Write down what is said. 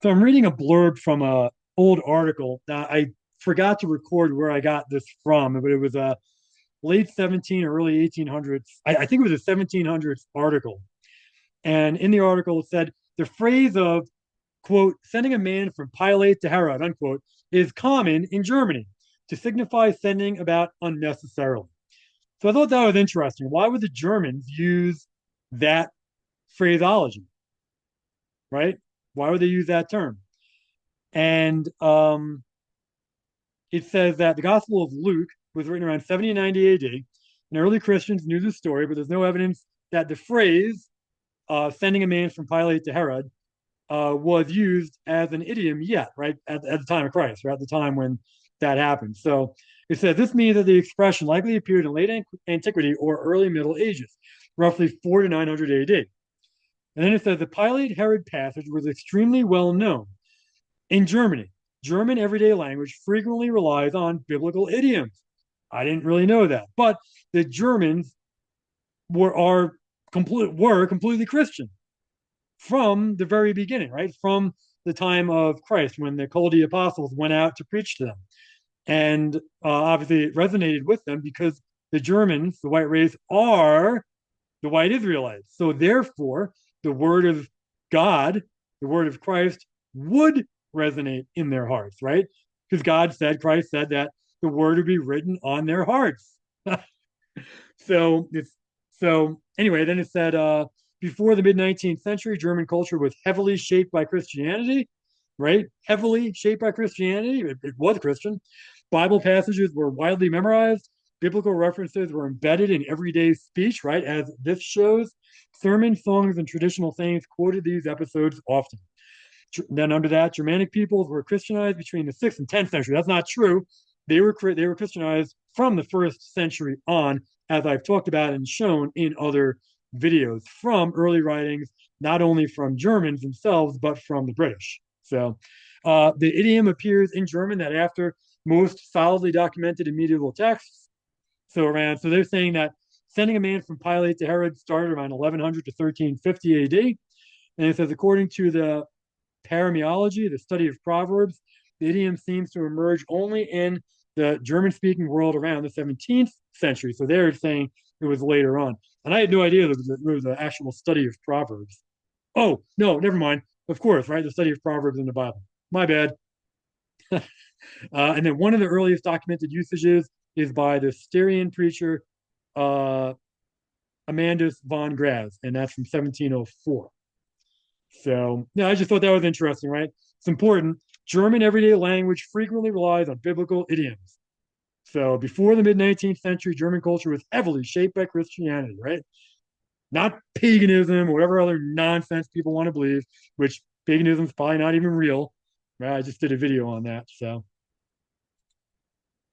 So I'm reading a blurb from a old article. Now, I forgot to record where I got this from, but it was a late 17 or early 1800s. I think it was a 1700s article. And in the article, it said the phrase of, quote, sending a man from Pilate to Herod, unquote, is common in Germany to signify sending about unnecessarily. So I thought that was interesting. Why would the Germans use that phraseology, right? Why would they use that term? And it says that the Gospel of Luke was written around 70 and 90 AD, and early Christians knew the story, but there's no evidence that the phrase sending a man from Pilate to Herod was used as an idiom yet, right, at the time of Christ, or at the time when that happened. So it says this means that the expression likely appeared in late antiquity or early Middle Ages, roughly 4 to 900 AD. And then it says the Pilate Herod passage was extremely well known in Germany. German everyday language frequently relies on biblical idioms. I didn't really know that, but the Germans were completely Christian from the very beginning, right? From the time of Christ, when they called the apostles went out to preach to them, and obviously it resonated with them because the Germans, the white race, are the white Israelites. So therefore, the word of God, the word of Christ, would resonate in their hearts, right? Because Christ said that the word would be written on their hearts. so it's so anyway, then it said before the mid 19th century, German culture was heavily shaped by Christianity, right? Heavily shaped by Christianity. It was Christian. Bible passages were widely memorized. Biblical references were embedded in everyday speech, right? As this shows, sermon songs and traditional sayings quoted these episodes often. Then under that, Germanic peoples were Christianized between the 6th and 10th century. That's not true. They were Christianized from the 1st century on, as I've talked about and shown in other videos from early writings, not only from Germans themselves, but from the British. So the idiom appears in German that after most solidly documented in medieval texts. So they're saying that sending a man from Pilate to Herod started around 1100 to 1350 AD. And it says, according to the parameology, the study of proverbs, the idiom seems to emerge only in the German-speaking world around the 17th century. So they're saying it was later on. And I had no idea there was an actual study of proverbs. Oh, no, never mind. Of course, right? The study of proverbs in the Bible. My bad. And then one of the earliest documented usages is by the Styrian preacher uh, Amandus von Graz, and that's from 1704. So, yeah, I just thought that was interesting, right? It's important. German everyday language frequently relies on biblical idioms. So, before the mid 19th century, German culture was heavily shaped by Christianity, right? Not paganism or whatever other nonsense people want to believe, which paganism is probably not even real. Right? I just did a video on that. So,